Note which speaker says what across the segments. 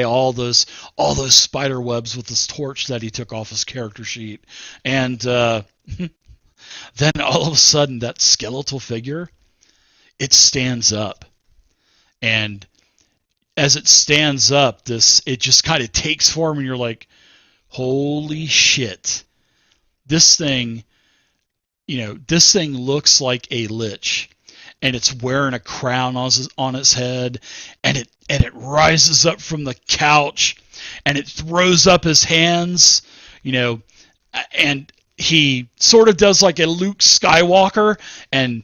Speaker 1: all those spider webs with this torch that he took off his character sheet, and then all of a sudden that skeletal figure, it stands up, and as it stands up, it just kind of takes form, and you're like, holy shit, this thing, this thing looks like a lich, and it's wearing a crown on its head, and it rises up from the couch, and it throws up his hands, and he sort of does like a Luke Skywalker and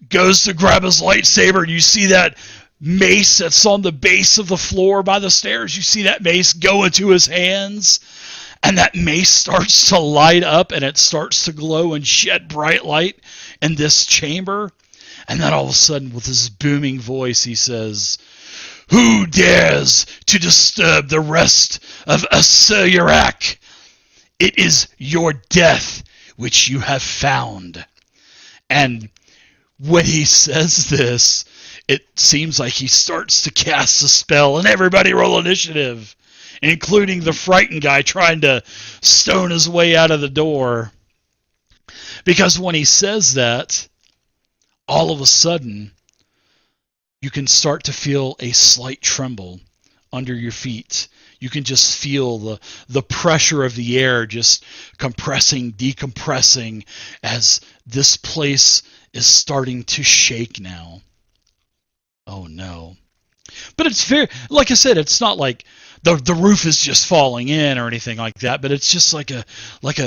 Speaker 1: goes to grab his lightsaber, and you see that mace that's on the base of the floor by the stairs. You see that mace go into his hands, and that mace starts to light up, and it starts to glow and shed bright light in this chamber. And then all of a sudden, with his booming voice, he says, "Who dares to disturb the rest of Asuryak? It is your death which you have found." And when he says this, it seems like he starts to cast a spell, and everybody roll initiative, including the frightened guy trying to stone his way out of the door. Because when he says that, all of a sudden, you can start to feel a slight tremble under your feet. You can just feel the pressure of the air just compressing, decompressing, as this place is starting to shake now. Oh no. But it's very, like I said, it's not like the roof is just falling in or anything like that, but it's just like a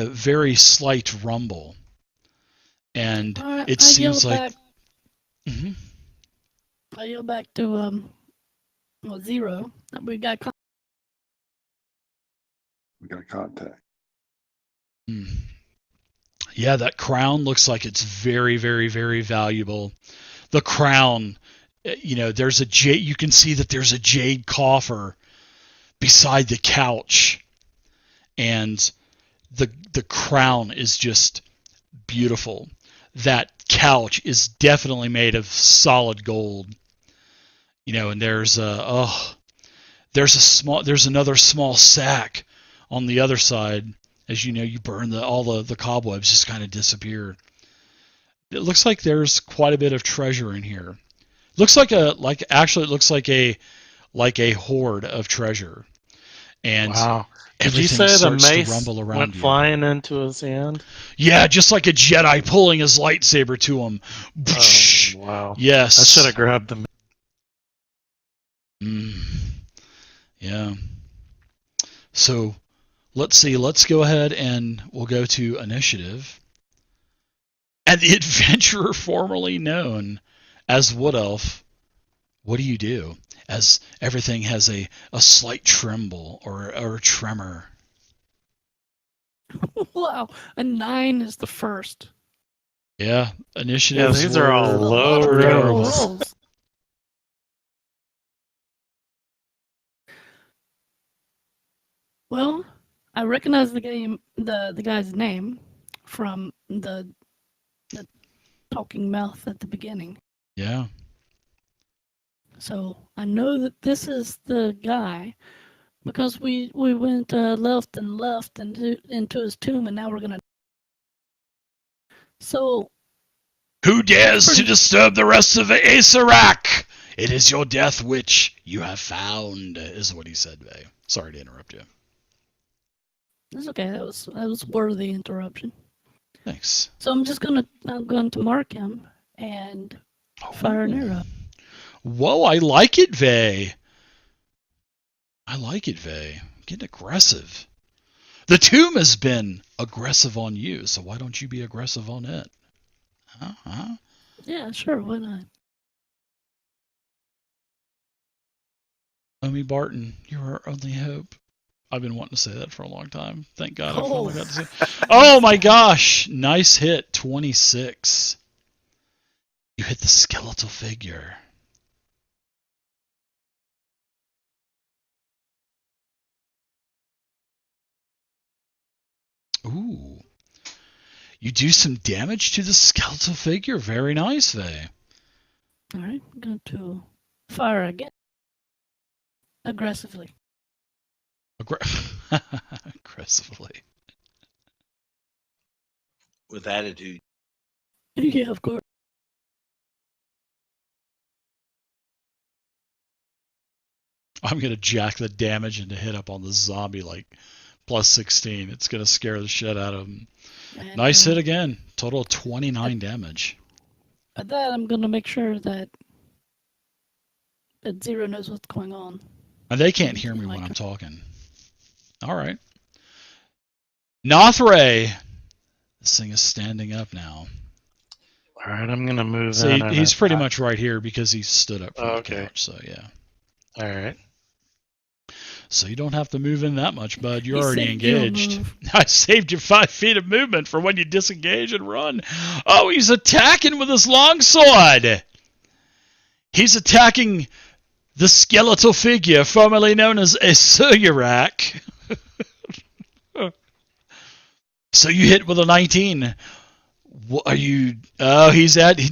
Speaker 1: very slight rumble. And it seems like... Mm-hmm.
Speaker 2: I yield back to Zero. We got
Speaker 3: contact.
Speaker 1: Yeah, that crown looks like it's very, very, very valuable. The crown, there's a jade. You can see that there's a jade coffer beside the couch, and the crown is just beautiful. That couch is definitely made of solid gold. And there's another small sack on the other side. As you burn all the cobwebs just kind of disappear. It looks like there's quite a bit of treasure in here. It looks like a hoard of treasure. And
Speaker 4: wow. Did you say the mace went flying into his hand?
Speaker 1: Yeah, just like a Jedi pulling his lightsaber to him.
Speaker 4: Oh, wow.
Speaker 1: Yes.
Speaker 4: I should have grabbed the
Speaker 1: Yeah. So, let's see. Let's go ahead and we'll go to initiative. And the adventurer formerly known as Wood Elf, what do? As everything has a slight tremble or a tremor.
Speaker 2: Wow, a 9 is the first.
Speaker 1: Yeah, initiative.
Speaker 4: Yeah, these are all low rolls.
Speaker 2: Well, I recognize the guy's name from the talking mouth at the beginning.
Speaker 1: Yeah.
Speaker 2: So I know that this is the guy because we went left into his tomb, and now we're gonna. So.
Speaker 1: Who dares to disturb the rest of Asuryak? It is your death which you have found, is what he said, Vay. Sorry to interrupt you.
Speaker 2: That's okay. That was worthy interruption.
Speaker 1: Thanks.
Speaker 2: So I'm going to mark him and fire an arrow.
Speaker 1: Whoa, I like it, Vay. Getting aggressive. The tomb has been aggressive on you, so why don't you be aggressive on it? Huh?
Speaker 2: Yeah, sure. Why not?
Speaker 1: Omi Barton, you're our only hope. I've been wanting to say that for a long time. Thank God I finally got to say it. Oh my gosh! Nice hit, 26. You hit the skeletal figure. Ooh. You do some damage to the skeletal figure. Very nice, Vay.
Speaker 2: Alright, I'm going to fire again. Aggressively.
Speaker 1: Aggressively.
Speaker 3: With attitude.
Speaker 2: Yeah, of course.
Speaker 1: I'm going to jack the damage and to hit up on the zombie like plus 16. It's going to scare the shit out of him. And nice hit again. Total of 29 damage.
Speaker 2: At that, I'm going to make sure that Zero knows what's going on.
Speaker 1: And they can't hear me when I'm talking. All right. Nothray. This thing is standing up now.
Speaker 4: All right, I'm going to move
Speaker 1: so in. He's pretty much right here because he stood up from the couch. So, yeah.
Speaker 4: All right.
Speaker 1: So you don't have to move in that much, bud. You're already engaged. I saved you 5 feet of movement for when you disengage and run. Oh, he's attacking with his longsword. He's attacking the skeletal figure formerly known as a Surak. So you hit with a 19. What are you? Oh,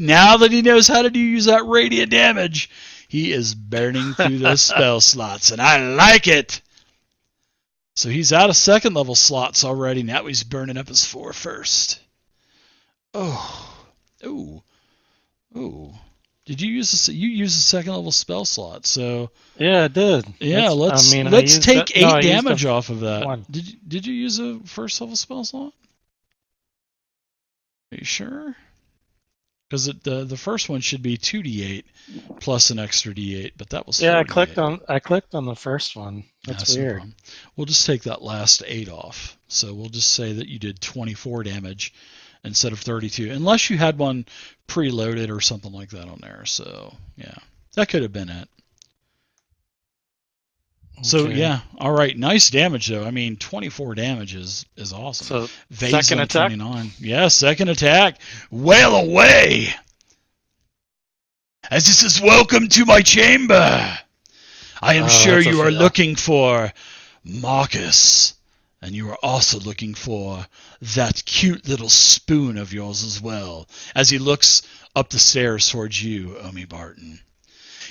Speaker 1: now that he knows how to use that radiant damage, he is burning through those spell slots, and I like it. So he's out of second level slots already. Now he's burning up his 4 first. Oh. Did you use you used a second level spell slot? So
Speaker 4: yeah, I did.
Speaker 1: Yeah, let's take 8 damage off of that. 1. Did you use a first level spell slot? Are you sure? Because the first one should be 2d8 plus an extra d8, but that was 4d8.
Speaker 4: I clicked on the first one. That's weird.
Speaker 1: No, we'll just take that last 8 off. So we'll just say that you did 24 damage instead of 32, unless you had one preloaded or something like that on there. So yeah, that could have been it. Okay. So yeah, all right, nice damage though. I mean, 24 damage is awesome.
Speaker 4: So second attack.
Speaker 1: 29. Yeah, second attack. Wail away. As this is welcome to my chamber. I am sure you are looking for Marcus, and you are also looking for that cute little spoon of yours as well. As he looks up the stairs towards you, Omi Barton.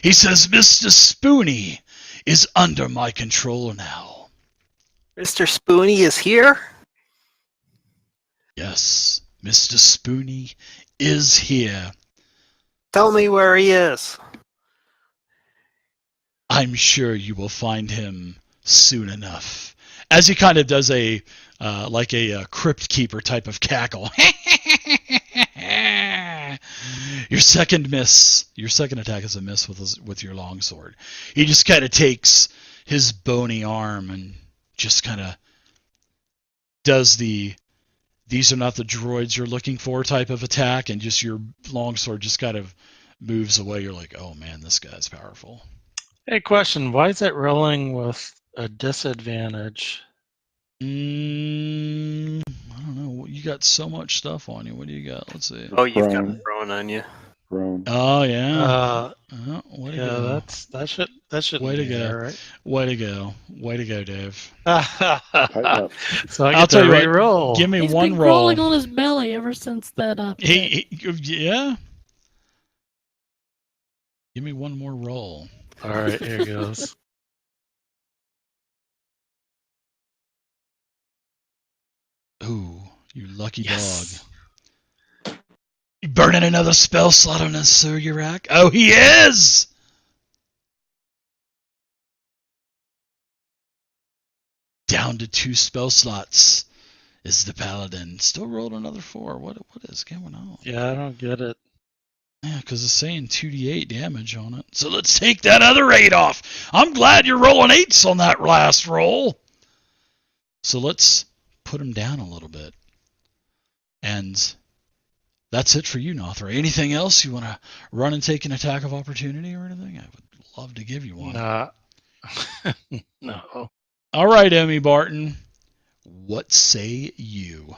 Speaker 1: He says, Mr. Spoony is under my control now.
Speaker 5: Mr. Spoony is here?
Speaker 1: Yes, Mr. Spoony is here.
Speaker 5: Tell me where he is.
Speaker 1: I'm sure you will find him soon enough. As he kind of does a crypt keeper type of cackle. Your second attack is a miss with your longsword. He just kind of takes his bony arm and just kind of does these are not the droids you're looking for type of attack, and just your longsword just kind of moves away. You're like, oh man, this guy's powerful.
Speaker 4: Hey, question. Why is it rolling with a disadvantage?
Speaker 1: I don't know. You got so much stuff on you. What do you got? Let's see.
Speaker 5: Oh, you've got prone on you.
Speaker 3: Prone.
Speaker 1: Oh yeah.
Speaker 4: That should.
Speaker 1: Way to go!
Speaker 4: There, right?
Speaker 1: Way to go! Way to go, Dave.
Speaker 4: So I'll tell you re-roll.
Speaker 1: What, give me
Speaker 2: He's
Speaker 1: one
Speaker 2: been
Speaker 1: roll.
Speaker 2: Rolling on his belly ever since that.
Speaker 1: Yeah. Give me one more roll.
Speaker 4: All right, here goes.
Speaker 1: Ooh, you lucky dog. You burning another spell slot on us, Sir Urak? Oh, he is! Down to 2 spell slots is the paladin. Still rolled another 4. What is going on?
Speaker 4: Yeah, I don't get it.
Speaker 1: Yeah, because it's saying 2d8 damage on it. So let's take that other 8 off. I'm glad you're rolling 8s on that last roll. So let's put him down a little bit. And that's it for you, Nothray. Anything else? You want to run and take an attack of opportunity or anything? I would love to give you one.
Speaker 4: No.
Speaker 1: All right, Emmy Barton. What say you?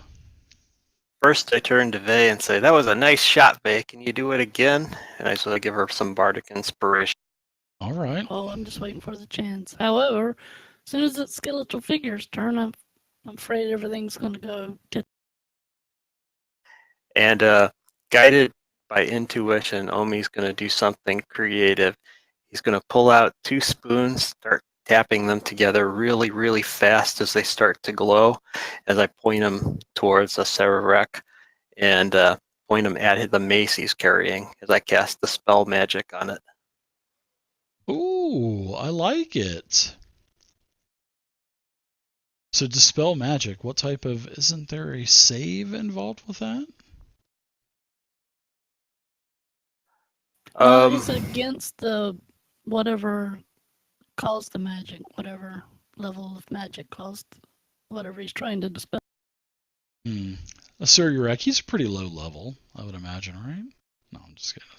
Speaker 5: First, I turn to Vey and say, that was a nice shot, Vey. Can you do it again? And I sort of give her some bardic inspiration.
Speaker 1: All right.
Speaker 2: Oh, I'm just waiting for the chance. However, as soon as that skeletal figure's turn, I'm afraid everything's going to go to...
Speaker 5: And guided by intuition, Omi's going to do something creative. He's going to pull out 2 spoons, start tapping them together really, really fast as they start to glow, as I point them towards a Sararek and point them at the mace he's carrying as I cast the spell magic on it.
Speaker 1: Ooh, I like it. So dispel magic, what type of, isn't there a save involved with that?
Speaker 2: It's against the whatever caused the magic, whatever level of magic caused whatever he's trying to dispel.
Speaker 1: Sir Urek, he's pretty low level, I would imagine, right? No, I'm just kidding.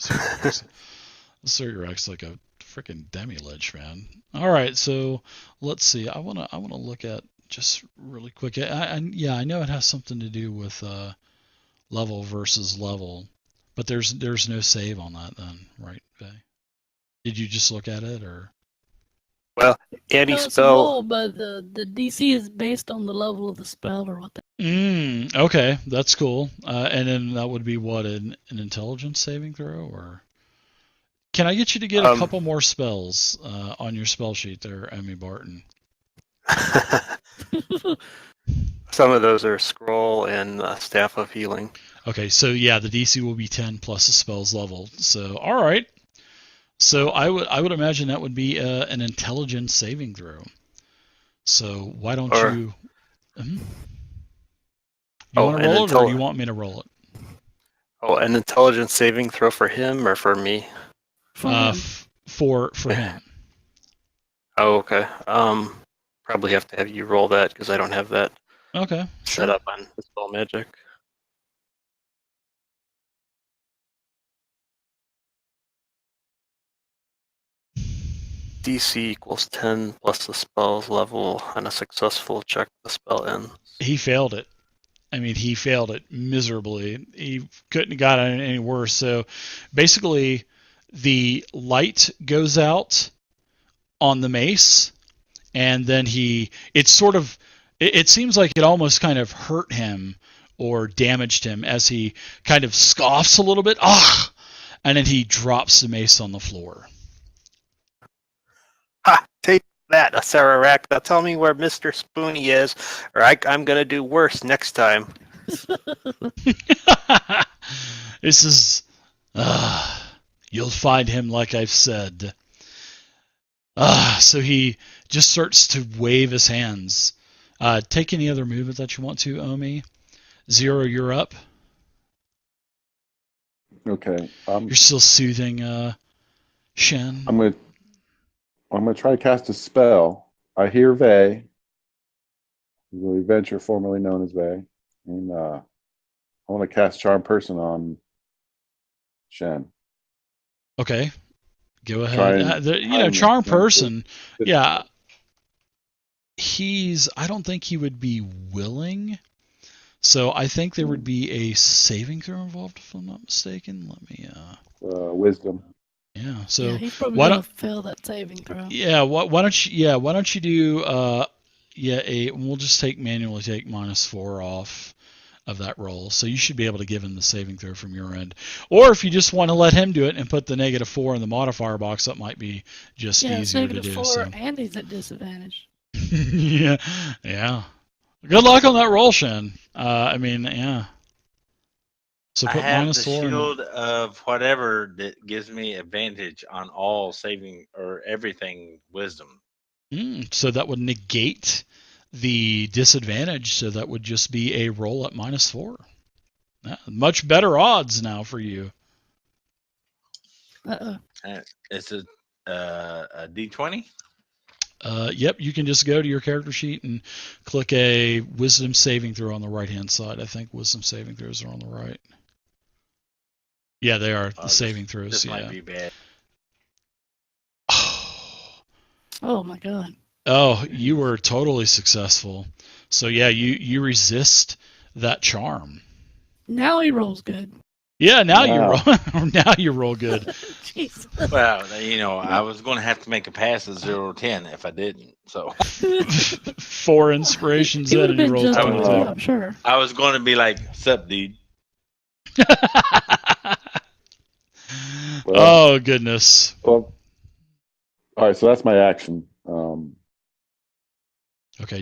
Speaker 1: Sir Urek's like a freaking demi-lich, man. All right, so let's see. I wanna look at just really quick. I know it has something to do with level versus level, but there's no save on that then, right, Vay? Did you just look at it, or?
Speaker 5: Well, any
Speaker 2: No, it's a
Speaker 5: spell.
Speaker 2: roll, but the DC is based on the level of the spell or what.
Speaker 1: Okay, that's cool. And then that would be what, an intelligence saving throw, or? Can I get you to get a couple more spells on your spell sheet there, Emmy Barton?
Speaker 5: Some of those are scroll and staff of healing.
Speaker 1: Okay, so yeah, the DC will be 10 plus the spell's level. So all right. So I would imagine that would be an intelligence saving throw. So why don't you? You want to roll it, or do you want me to roll it?
Speaker 5: Oh, an intelligence saving throw for him or for me?
Speaker 2: For him.
Speaker 1: For him.
Speaker 5: Oh, okay. Probably have to have you roll that because I don't have that
Speaker 1: Okay.
Speaker 5: set up on the spell magic. DC equals 10 plus the spell's level on a successful check. The spell ends.
Speaker 1: He failed it. I mean, he failed it miserably. He couldn't have got it any worse. So basically, the light goes out on the mace, and then it seems like it almost kind of hurt him or damaged him as he kind of scoffs a little bit. And then he drops the mace on the floor.
Speaker 5: Ha! Take that, Sararek. Now tell me where Mr. Spoony is, or I'm going to do worse next time.
Speaker 1: This is... you'll find him like I've said. So he just starts to wave his hands. Take any other movement that you want to, Omi. Zero, you're up.
Speaker 3: Okay.
Speaker 1: You're still soothing Shen.
Speaker 3: I'm gonna try to cast a spell. I hear Vay, the adventure formerly known as Vay, and I want to cast Charm Person on Shen.
Speaker 1: Okay, go ahead. Charm Person. Yeah, I don't think he would be willing. So I think there would be a saving throw involved, if I'm not mistaken. Let me.
Speaker 3: Wisdom.
Speaker 1: Yeah. So
Speaker 2: he's probably gonna fail that saving throw.
Speaker 1: Yeah. Why don't you do? We'll just manually take -4 off of that roll. So you should be able to give him the saving throw from your end. Or if you just want to let him do it and put the -4 in the modifier box, that might be just easier to do.
Speaker 2: -4,
Speaker 1: so.
Speaker 2: and he's at disadvantage.
Speaker 1: Yeah. Good luck on that roll, Shen. I mean, yeah. So put
Speaker 3: I have the
Speaker 1: -4.
Speaker 3: shield of whatever that gives me advantage on all saving or everything wisdom.
Speaker 1: So that would negate the disadvantage. So that would just be a roll at -4. Much better odds now for you.
Speaker 3: It's a D20.
Speaker 1: Yep, you can just go to your character sheet and click a wisdom saving throw on the right-hand side. I think wisdom saving throws are on the right. Yeah, they are. The saving throws.
Speaker 3: This might be bad.
Speaker 2: Oh my god.
Speaker 1: Oh, you were totally successful. So yeah, you resist that charm.
Speaker 2: Now he rolls good.
Speaker 1: Yeah, now you roll good.
Speaker 2: Jeez.
Speaker 3: Well, I was going to have to make a pass of 0 to 10 if I didn't. So
Speaker 1: 4 inspirations
Speaker 2: He
Speaker 1: in,
Speaker 2: would
Speaker 1: and
Speaker 2: have
Speaker 1: you
Speaker 2: been
Speaker 1: rolled
Speaker 2: just
Speaker 1: 22.
Speaker 2: I'm sure.
Speaker 3: I was going to be like, "Sup, dude?"
Speaker 1: Oh goodness.
Speaker 3: Well, all right. So that's my action.
Speaker 1: Okay,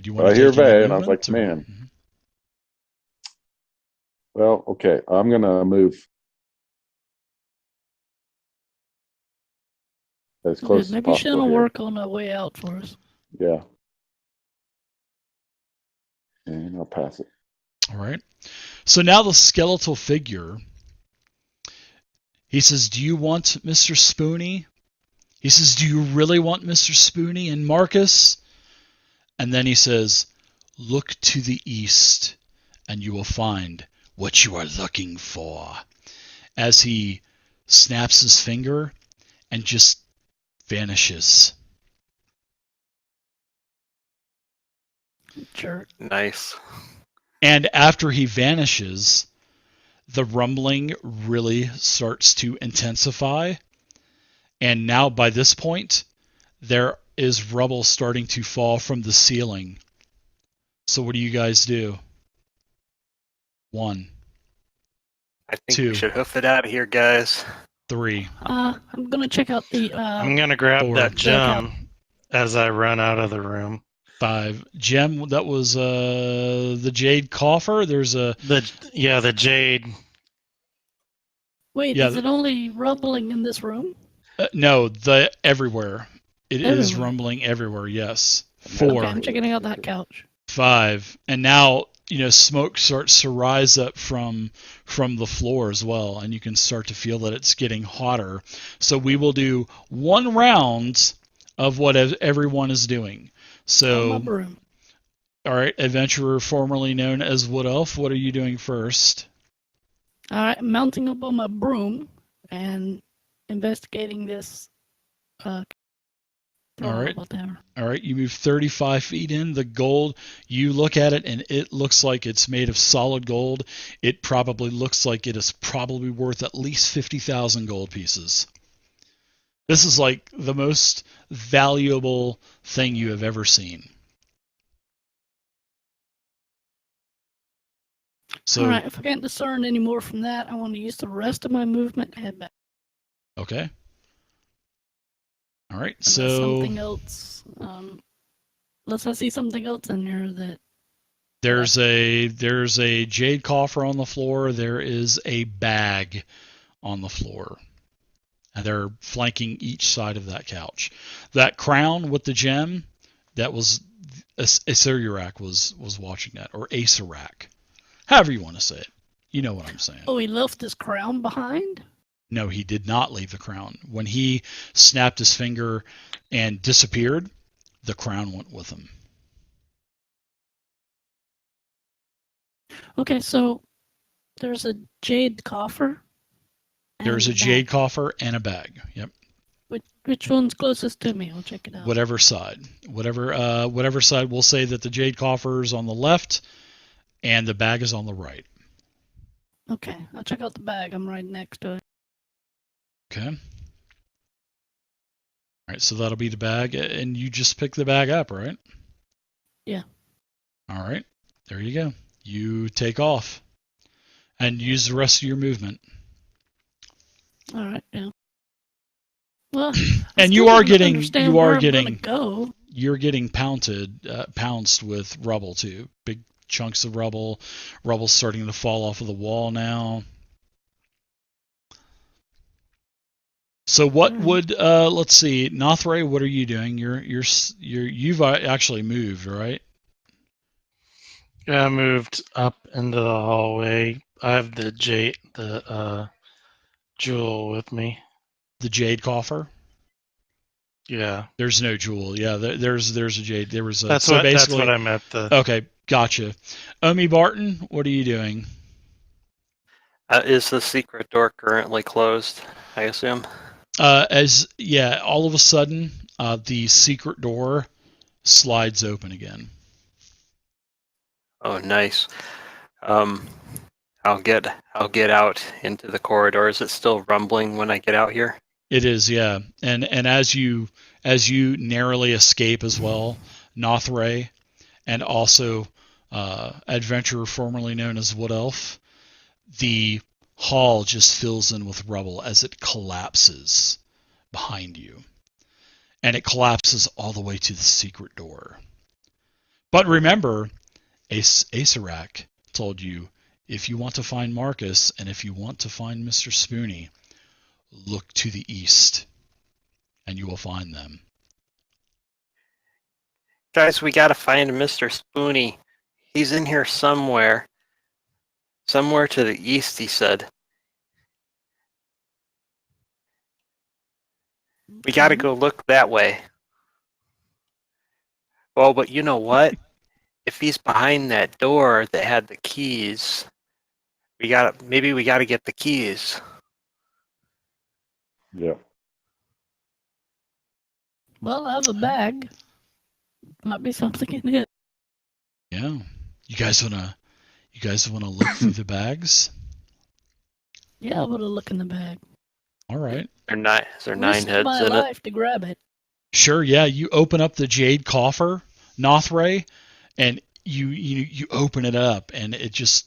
Speaker 1: do you
Speaker 3: But
Speaker 1: want
Speaker 3: I
Speaker 1: to
Speaker 3: hear
Speaker 1: take any
Speaker 3: Vay, and I was
Speaker 1: movement?
Speaker 3: like, man. Well, okay, I'm gonna move as
Speaker 2: Good.
Speaker 3: close as
Speaker 2: Maybe Shen
Speaker 3: possible
Speaker 2: will
Speaker 3: here.
Speaker 2: work on a way out for us.
Speaker 3: Yeah. And I'll pass it.
Speaker 1: All right. So now the skeletal figure, he says, do you want Mr. Spoony? He says, do you really want Mr. Spoony and Marcus? And then he says, look to the east and you will find what you are looking for. As he snaps his finger and just vanishes.
Speaker 2: Sure.
Speaker 5: Nice.
Speaker 1: And after he vanishes, the rumbling really starts to intensify. And now by this point, there is rubble starting to fall from the ceiling. So what do you guys do? 1,
Speaker 5: I think
Speaker 1: 2,
Speaker 5: we should hoof it out of here, guys.
Speaker 1: 3,
Speaker 2: I'm gonna check out the.
Speaker 4: I'm gonna grab
Speaker 1: 4,
Speaker 4: that gem as I run out of the room.
Speaker 1: 5. Gem, that was the jade coffer. There's a
Speaker 4: The jade.
Speaker 2: Wait,
Speaker 1: Yeah.
Speaker 2: is it only rumbling in this room?
Speaker 1: no, the everywhere. It is
Speaker 2: Everywhere.
Speaker 1: rumbling everywhere. Yes.
Speaker 2: Okay,
Speaker 1: 4,
Speaker 2: I'm checking out that couch.
Speaker 1: 5, and now smoke starts to rise up from the floor as well, and you can start to feel that it's getting hotter. So we will do 1 round of what everyone is doing.
Speaker 2: On my
Speaker 1: So,
Speaker 2: broom.
Speaker 1: all right, adventurer formerly known as Wood Elf, what are you doing first?
Speaker 2: All right, I'm mounting up on my broom and investigating this.
Speaker 1: All right.
Speaker 2: Whatever.
Speaker 1: All right, you move 35 feet in. The gold, you look at it, and it looks like it's made of solid gold. It probably looks like it is probably worth at least 50,000 gold pieces. This is like the most valuable thing you have ever seen. So,
Speaker 2: All right, if I can't discern any more from that, I want to use the rest of my movement to head back.
Speaker 1: okay. All right,
Speaker 2: Unless
Speaker 1: so
Speaker 2: something else. Unless I see something else in here that.
Speaker 1: there's a jade coffer on the floor. There is a bag on the floor. And they're flanking each side of that couch. That crown with the gem, that was Asarak was watching that, or Asarak, however you want to say it. You know what I'm saying.
Speaker 2: Oh, he left his crown behind?
Speaker 1: No, he did not leave the crown. When he snapped his finger and disappeared, the crown went with him.
Speaker 2: Okay, so there's a jade coffer.
Speaker 1: There's a jade coffer and a bag. Yep.
Speaker 2: Which one's closest to me? I'll check it out.
Speaker 1: Whatever side. Whatever side, we'll say that the jade coffer is on the left and the bag is on the right.
Speaker 2: Okay, I'll check out the bag. I'm right next to it.
Speaker 1: Okay. All right, so that'll be the bag, and you just pick the bag up, right?
Speaker 2: Yeah.
Speaker 1: All right, there you go. You take off and use the rest of your movement.
Speaker 2: All right, yeah. Well,
Speaker 1: and
Speaker 2: you're getting
Speaker 1: pounced with rubble too. Big chunks of rubble starting to fall off of the wall now. So what would let's see, Nothray, what are you doing? You've actually moved, right?
Speaker 4: Yeah, I moved up into the hallway. I have the jewel with me.
Speaker 1: The jade coffer?
Speaker 4: Yeah.
Speaker 1: There's no jewel. Yeah, there's a jade. There was a.
Speaker 4: That's what I meant.
Speaker 1: Okay, gotcha. Omi Barton, what are you doing?
Speaker 5: Is the secret door currently closed, I assume?
Speaker 1: All of a sudden, the secret door slides open again.
Speaker 5: Oh, nice. I'll get out into the corridor. Is it still rumbling when I get out here?
Speaker 1: It is, yeah. And as you narrowly escape as well, Nothray, and also adventurer formerly known as Wood Elf, the hall just fills in with rubble as it collapses behind you. and it collapses all the way to the secret door. But remember, Acerak told you, if you want to find Marcus and if you want to find Mr. Spoony, look to the east, and you will find them.
Speaker 5: Guys, we gotta find Mr. Spoony. He's in here somewhere. Somewhere to the east, he said. We gotta go look that way. Well, but you know what? If he's behind that door that had the keys, maybe we gotta get the keys.
Speaker 3: Yeah.
Speaker 2: Well, I have a bag. Might be something in it.
Speaker 1: Yeah. You guys wanna look through the bags?
Speaker 2: Yeah, I would have looked in the bag.
Speaker 1: All right.
Speaker 5: Is there 9
Speaker 2: Risked
Speaker 5: heads
Speaker 2: my
Speaker 5: in it?
Speaker 2: life to grab it.
Speaker 1: Sure, yeah. You open up the jade coffer, Nothray, and you open it up, and it's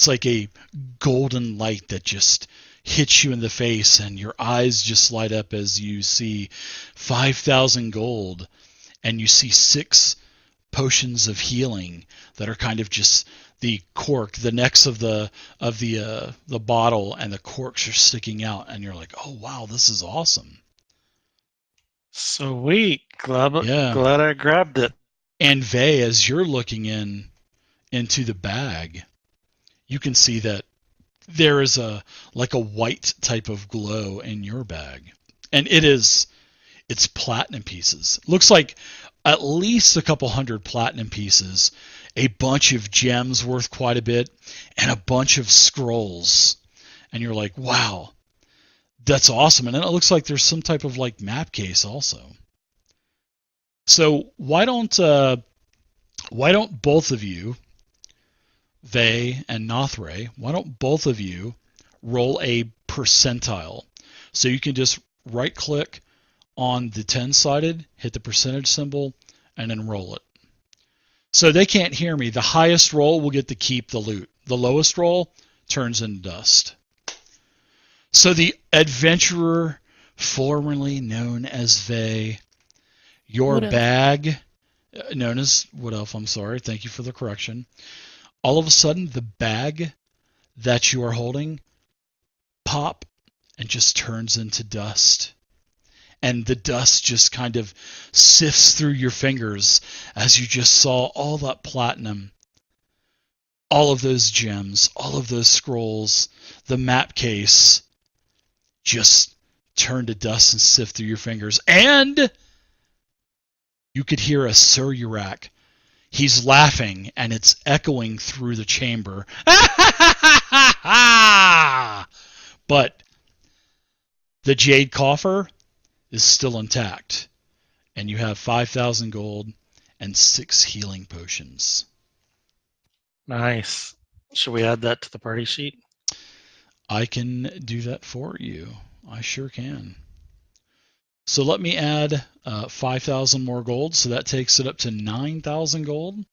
Speaker 1: like a golden light that just hits you in the face, and your eyes just light up as you see 5,000 gold, and you see 6 potions of healing that are kind of just the cork, the necks of the bottle, and the corks are sticking out, and you're like, oh wow, this is awesome.
Speaker 4: Sweet. Glad
Speaker 1: Yeah.
Speaker 4: I grabbed it.
Speaker 1: And Vey, as you're looking into the bag, you can see that there is a white type of glow in your bag, and it's platinum pieces. Looks like at least a couple hundred platinum pieces, a bunch of gems worth quite a bit, and a bunch of scrolls. And you're like, wow, that's awesome. And then it looks like there's some type of like map case also. So why don't both of you, Vey and Nothray, why don't both of you roll a percentile? So you can just right click on the 10-sided, hit the percentage symbol, and then roll it. So they can't hear me. The highest roll will get to keep the loot. The lowest roll turns into dust. So the adventurer, formerly known as Vey, your
Speaker 2: Wood elf.
Speaker 1: bag, known as Wood Elf, I'm sorry, thank you for the correction. All of a sudden, the bag that you are holding pop and just turns into dust. And the dust just kind of sifts through your fingers as you just saw all that platinum, all of those gems, all of those scrolls, the map case just turn to dust and sift through your fingers. And you could hear a Suryurak. He's laughing, and it's echoing through the chamber. But the jade coffer is still intact, and you have 5,000 gold and 6 healing potions.
Speaker 4: Nice. Should we add that to the party sheet?
Speaker 1: I can do that for you. I sure can. So let me add 5,000 more gold, so that takes it up to 9,000 gold.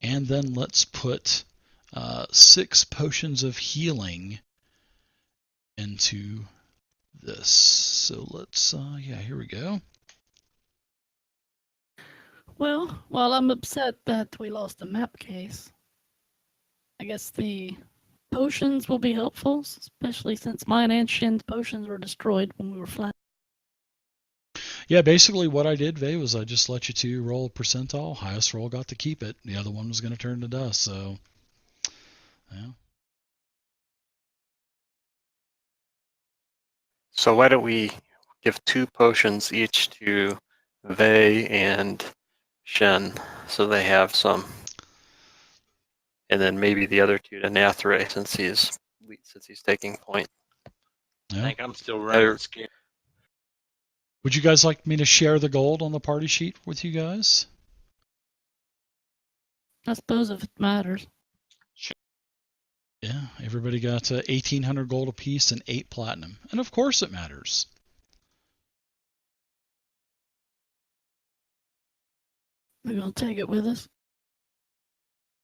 Speaker 1: And then let's put 6 potions of healing into this. So let's, here we go.
Speaker 2: Well, while I'm upset that we lost the map case, I guess the potions will be helpful, especially since mine and Shin's potions were destroyed when we were flat.
Speaker 1: Yeah, basically what I did, Vey, was I just let you two roll a percentile. Highest roll got to keep it. The other one was going to turn to dust, so, yeah.
Speaker 5: So why don't we give 2 potions each to Vey and Shen, so they have some, and then maybe the other 2 to Nathray since he's taking point.
Speaker 1: Yeah.
Speaker 6: I think I'm still running scared.
Speaker 1: Would you guys like me to share the gold on the party sheet with you guys?
Speaker 2: I suppose if it matters.
Speaker 1: Yeah, everybody got 1,800 gold apiece and 8 platinum. And of course it matters.
Speaker 2: We're going to take it with us.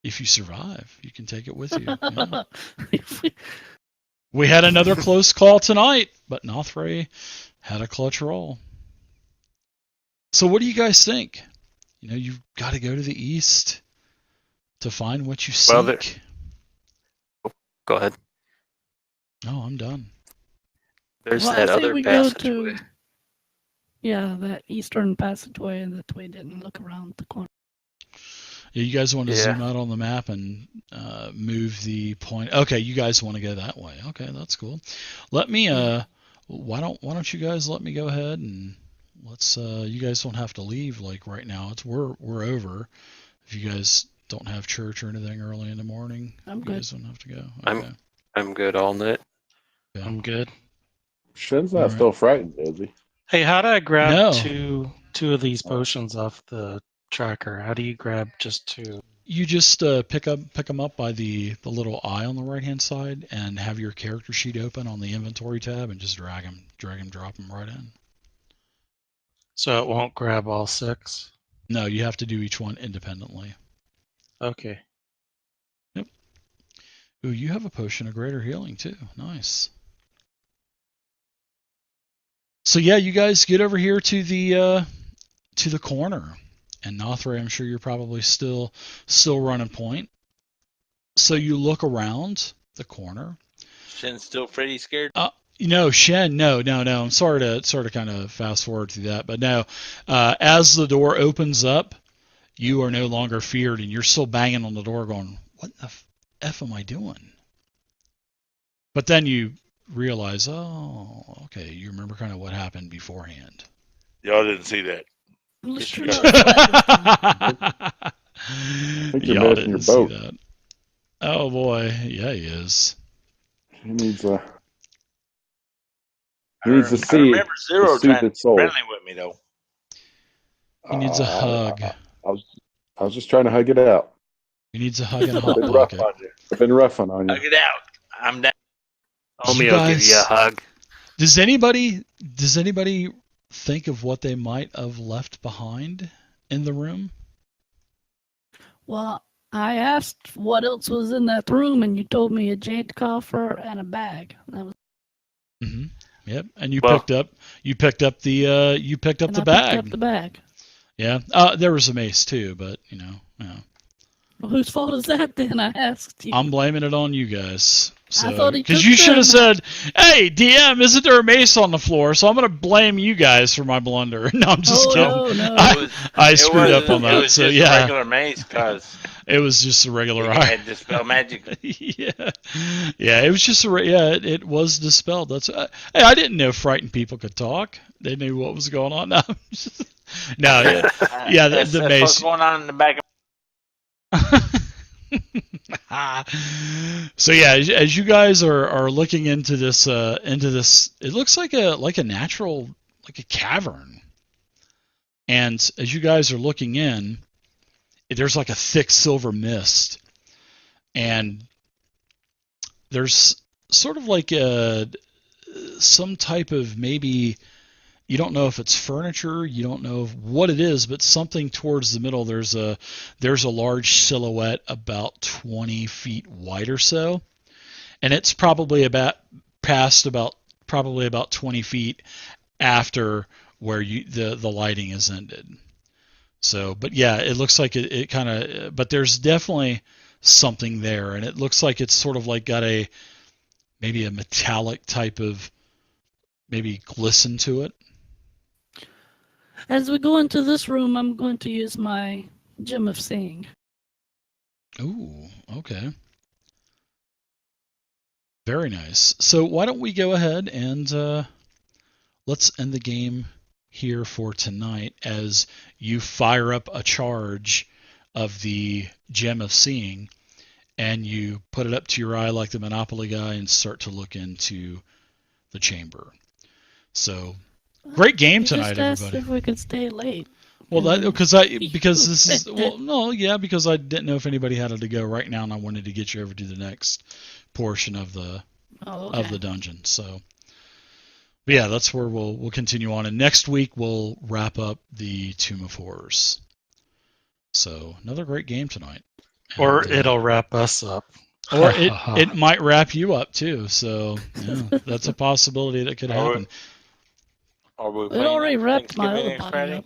Speaker 1: If you survive, you can take it with you. Yeah.
Speaker 2: If we-
Speaker 1: We had another close call tonight, but Nothray had a clutch roll. So what do you guys think? You've got to go to the east to find what you
Speaker 5: Well,
Speaker 1: seek.
Speaker 5: Go ahead.
Speaker 1: No, I'm done.
Speaker 5: There's
Speaker 2: Well, I
Speaker 5: that
Speaker 2: say
Speaker 5: other
Speaker 2: we go
Speaker 5: passageway.
Speaker 2: to, yeah, that eastern passageway that we didn't look around the corner.
Speaker 1: Yeah, you guys want to
Speaker 5: Yeah.
Speaker 1: zoom out on the map and move the point. Okay, you guys want to go that way. Okay, that's cool. Let me. Why don't you guys let me go ahead and let's. You guys don't have to leave like right now. We're over. If you guys don't have church or anything early in the morning,
Speaker 2: I'm
Speaker 1: you
Speaker 2: good.
Speaker 1: guys don't have to go.
Speaker 5: I'm-
Speaker 1: Okay.
Speaker 5: I'm good all night.
Speaker 1: Yeah.
Speaker 4: I'm good.
Speaker 3: Shen's not
Speaker 1: Alright.
Speaker 3: still frightened, is he?
Speaker 4: Hey, how do I grab
Speaker 1: No.
Speaker 4: two of these potions off the tracker? How do you grab just two?
Speaker 1: You just pick them up by the little eye on the right hand side and have your character sheet open on the inventory tab and just drop them right in.
Speaker 4: So it won't grab all 6?
Speaker 1: No, you have to do each one independently.
Speaker 4: Okay.
Speaker 1: Ooh, you have a potion of greater healing too. Nice. So yeah, you guys get over here to the corner, and Nothray, I'm sure you're probably still running point. So you look around the corner.
Speaker 6: Shen's still pretty scared.
Speaker 1: Shen, no. I'm sorry to kind of fast forward through that, but no. As the door opens up, you are no longer feared, and you're still banging on the door, going, "What the f am I doing?" But then you realize, oh, okay, you remember kind of what happened beforehand.
Speaker 6: Y'all didn't see that.
Speaker 2: Let's
Speaker 6: You
Speaker 2: try
Speaker 6: got-
Speaker 2: to-
Speaker 3: I think you're
Speaker 1: Y'all
Speaker 3: missing your
Speaker 1: didn't see
Speaker 3: boat.
Speaker 1: that. Oh boy, yeah, he is.
Speaker 3: He needs a.
Speaker 6: I
Speaker 3: He needs to
Speaker 6: rem- I
Speaker 3: see.
Speaker 6: remember Zero
Speaker 3: soothe
Speaker 6: trying to be
Speaker 3: its soul.
Speaker 6: friendly with me though.
Speaker 1: He needs a hug.
Speaker 3: I was just trying to hug it out.
Speaker 1: He needs a hug and a hot
Speaker 3: Been rough
Speaker 1: pocket.
Speaker 3: on you. I've been rough on you.
Speaker 6: Hug it out. I'm down.
Speaker 5: Homie
Speaker 1: You
Speaker 5: will give you a
Speaker 1: guys-
Speaker 5: hug.
Speaker 1: Does anybody think of what they might have left behind in the room?
Speaker 2: Well, I asked what else was in that room, and you told me a jade coffer and a bag. That was,
Speaker 1: Mm-hmm. Yep. And you
Speaker 5: Well-
Speaker 1: picked up the
Speaker 2: and I picked up
Speaker 1: bag.
Speaker 2: the bag.
Speaker 1: Yeah. There was a mace too, but
Speaker 2: Well, whose fault is that then? I asked you.
Speaker 1: I'm blaming it on you guys.
Speaker 2: I thought he
Speaker 1: Because
Speaker 2: took
Speaker 1: you should have
Speaker 2: them.
Speaker 1: said, "Hey, DM, isn't there a mace on the floor?" So I'm gonna blame you guys for my blunder. No, I'm just
Speaker 2: Oh,
Speaker 1: kidding.
Speaker 2: no.
Speaker 1: I
Speaker 6: It
Speaker 1: screwed up on
Speaker 6: It
Speaker 1: that.
Speaker 6: was
Speaker 1: So
Speaker 6: just a
Speaker 1: yeah,
Speaker 6: regular maze because
Speaker 1: it was just a regular
Speaker 6: you
Speaker 1: eye.
Speaker 6: had to spell magic.
Speaker 1: Yeah. It was just it was dispelled. That's hey, I didn't know frightened people could talk. They knew what was going on. No, no, yeah,
Speaker 6: That's
Speaker 1: the
Speaker 6: what's
Speaker 1: mace.
Speaker 6: going on in the back of
Speaker 1: So yeah, as you guys are looking into this, it looks like a natural, like a cavern. And as you guys are looking in, there's like a thick silver mist, and there's sort of like some type of, maybe, you don't know if it's furniture, you don't know what it is, but something towards the middle. There's a large silhouette about 20 feet wide or so, and it's probably about 20 feet after where the lighting is ended. So, but yeah, it looks like it kind of, but there's definitely something there, and it looks like it's sort of like got maybe a metallic type of, maybe glisten to it.
Speaker 2: As we go into this room, I'm going to use my gem of seeing.
Speaker 1: Ooh, okay. Very nice. So why don't we go ahead and let's end the game here for tonight as you fire up a charge of the Gem of Seeing, and you put it up to your eye like the Monopoly guy and start to look into the chamber. So great game
Speaker 2: You
Speaker 1: tonight,
Speaker 2: just asked
Speaker 1: everybody.
Speaker 2: if we could stay late.
Speaker 1: Well, because this is, well, no, yeah, because I didn't know if anybody had to go right now, and I wanted to get you over to the next portion of the dungeon. So, but yeah, that's where we'll continue on, and next week we'll wrap up the Tomb of Horrors. So another great game tonight.
Speaker 4: Or
Speaker 1: And,
Speaker 4: it'll wrap us up.
Speaker 1: or it might wrap you up too. So yeah, that's a possibility that could happen.
Speaker 6: Are we
Speaker 2: It
Speaker 6: playing
Speaker 2: already
Speaker 6: next
Speaker 2: wrapped my
Speaker 6: Thanksgiving
Speaker 2: other
Speaker 6: next
Speaker 2: body
Speaker 6: Friday?
Speaker 2: up.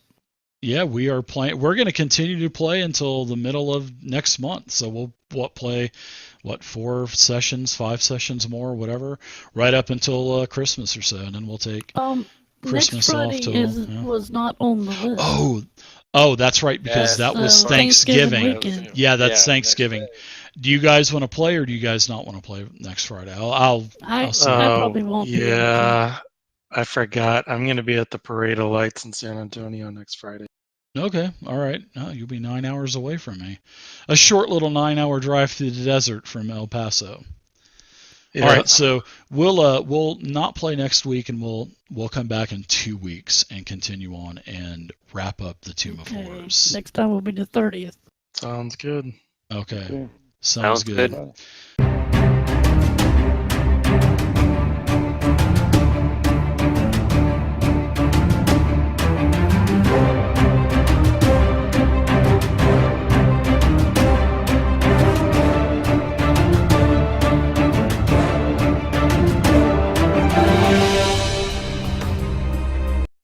Speaker 1: yeah, we are playing. We're going to continue to play until the middle of next month. So we'll play 4 sessions, 5 sessions more, whatever, right up until Christmas or so, and then we'll take Christmas
Speaker 2: Next Friday
Speaker 1: off till.
Speaker 2: was not on the list.
Speaker 1: Oh, that's right, because
Speaker 6: Yeah,
Speaker 1: that was
Speaker 2: so
Speaker 1: Thanksgiving.
Speaker 2: weekend.
Speaker 1: Yeah, that's
Speaker 6: Yeah,
Speaker 1: Thanksgiving. Do you guys want to play, or do you guys not want to play next Friday?
Speaker 2: I
Speaker 1: see.
Speaker 2: probably won't be able to.
Speaker 4: Yeah, I forgot. I'm going to be at the Parade of Lights in San Antonio next Friday.
Speaker 1: Okay, all right. No, you'll be 9 hours away from me. A short little 9-hour drive through the desert from El Paso.
Speaker 4: Yeah.
Speaker 1: All right, so we'll not play next week, and we'll come back in 2 weeks and continue on and wrap up the Tomb of Horrors.
Speaker 2: Next time will be the 30th.
Speaker 4: Sounds good.
Speaker 1: Okay,
Speaker 3: Okay.
Speaker 1: sounds good.
Speaker 3: Bye.